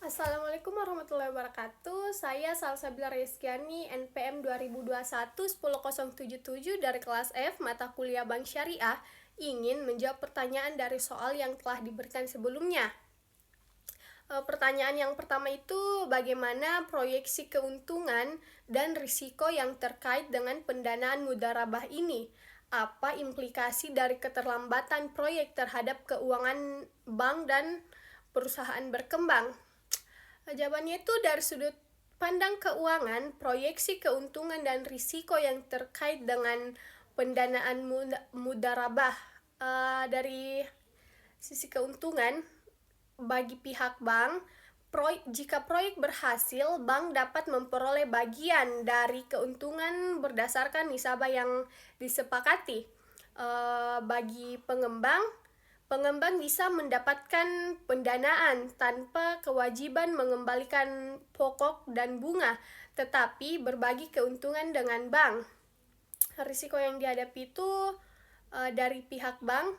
Assalamualaikum warahmatullahi wabarakatuh. Saya Salsabila Rizkyani, NPM 2021-10077 dari kelas F, mata kuliah Bank Syariah, ingin menjawab pertanyaan dari soal yang telah diberikan sebelumnya. Pertanyaan yang pertama itu, bagaimana proyeksi keuntungan dan risiko yang terkait dengan pendanaan mudharabah ini? Apa implikasi dari keterlambatan proyek terhadap keuangan bank dan perusahaan berkembang? Jawabannya itu dari sudut pandang keuangan, proyeksi keuntungan dan risiko yang terkait dengan pendanaan mudharabah. Dari sisi keuntungan, bagi pihak bank, jika proyek berhasil, bank dapat memperoleh bagian dari keuntungan berdasarkan nisabah yang disepakati. Bagi pengembang bisa mendapatkan pendanaan tanpa kewajiban mengembalikan pokok dan bunga, tetapi berbagi keuntungan dengan bank. Risiko yang dihadapi itu dari pihak bank,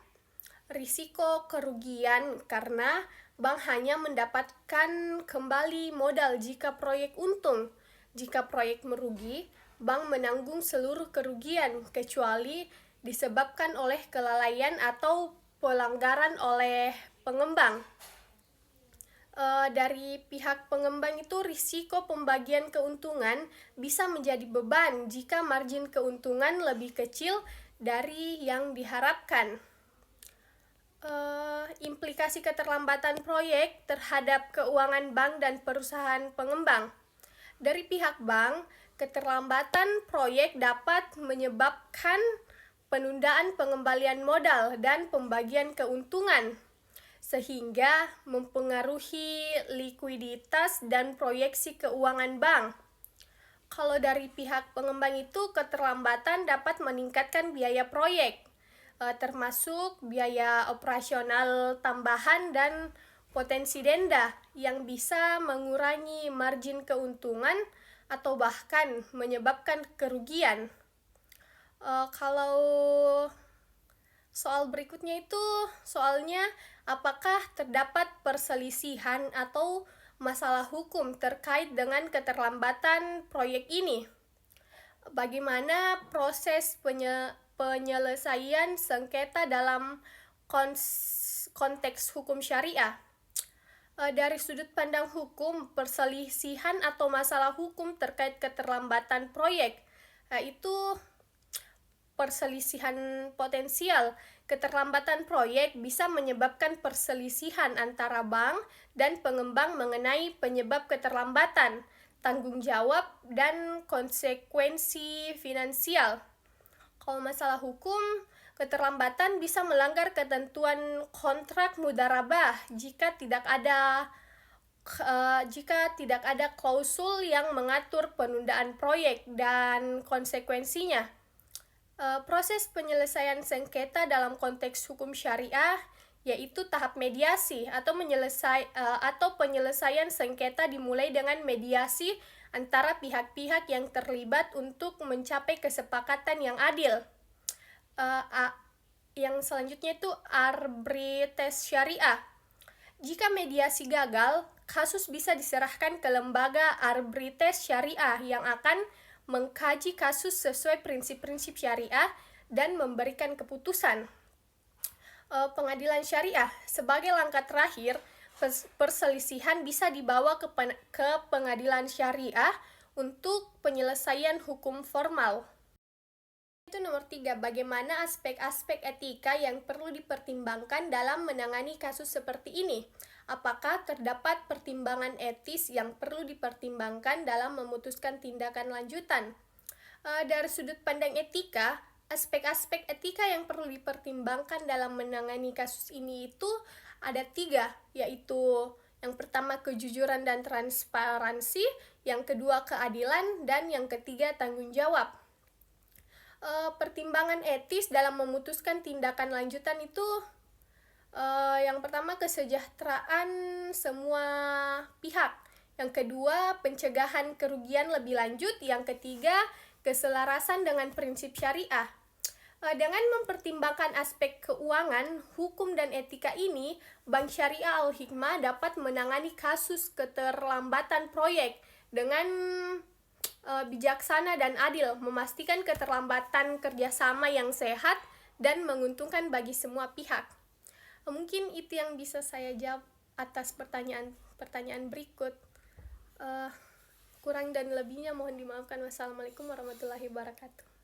risiko kerugian karena bank hanya mendapatkan kembali modal jika proyek untung. Jika proyek merugi, bank menanggung seluruh kerugian kecuali disebabkan oleh kelalaian atau pelanggaran oleh pengembang. Dari pihak pengembang itu risiko pembagian keuntungan bisa menjadi beban jika margin keuntungan lebih kecil dari yang diharapkan. Implikasi keterlambatan proyek terhadap keuangan bank dan perusahaan pengembang. Dari pihak bank, keterlambatan proyek dapat menyebabkan penundaan pengembalian modal dan pembagian keuntungan, sehingga mempengaruhi likuiditas dan proyeksi keuangan bank. Kalau dari pihak pengembang itu, keterlambatan dapat meningkatkan biaya proyek, termasuk biaya operasional tambahan dan potensi denda yang bisa mengurangi margin keuntungan atau bahkan menyebabkan kerugian. Kalau soal berikutnya itu soalnya, apakah terdapat perselisihan atau masalah hukum terkait dengan keterlambatan proyek ini? Bagaimana proses penyelesaian sengketa dalam konteks hukum syariah? Dari sudut pandang hukum, perselisihan atau masalah hukum terkait keterlambatan proyek itu perselisihan potensial. Keterlambatan proyek bisa menyebabkan perselisihan antara bank dan pengembang mengenai penyebab keterlambatan, tanggung jawab, dan konsekuensi finansial. Kalau masalah hukum, keterlambatan bisa melanggar ketentuan kontrak mudharabah jika tidak ada klausul yang mengatur penundaan proyek dan konsekuensinya. Proses penyelesaian sengketa dalam konteks hukum syariah yaitu tahap mediasi atau penyelesaian sengketa dimulai dengan mediasi antara pihak-pihak yang terlibat untuk mencapai kesepakatan yang adil. Yang selanjutnya itu arbitrase syariah. Jika mediasi gagal, kasus bisa diserahkan ke lembaga arbitrase syariah yang akan mengkaji kasus sesuai prinsip-prinsip syariah dan memberikan keputusan. Pengadilan syariah sebagai langkah terakhir, perselisihan bisa dibawa ke pengadilan syariah untuk penyelesaian hukum formal. Itu nomor 3, bagaimana aspek-aspek etika yang perlu dipertimbangkan dalam menangani kasus seperti ini? Apakah terdapat pertimbangan etis yang perlu dipertimbangkan dalam memutuskan tindakan lanjutan? Dari sudut pandang etika, aspek-aspek etika yang perlu dipertimbangkan dalam menangani kasus ini itu ada 3, yaitu yang pertama kejujuran dan transparansi, yang kedua keadilan, dan yang ketiga tanggung jawab. Pertimbangan etis dalam memutuskan tindakan lanjutan itu yang pertama kesejahteraan semua pihak, yang kedua pencegahan kerugian lebih lanjut, yang ketiga keselarasan dengan prinsip syariah. Dengan mempertimbangkan aspek keuangan, hukum, dan etika ini, Bank Syariah Al-Hikmah dapat menangani kasus keterlambatan proyek dengan bijaksana dan adil, memastikan keterlambatan kerjasama yang sehat dan menguntungkan bagi semua pihak. Mungkin itu yang bisa saya jawab atas pertanyaan berikut. Kurang dan lebihnya mohon dimaafkan. Wassalamualaikum warahmatullahi wabarakatuh.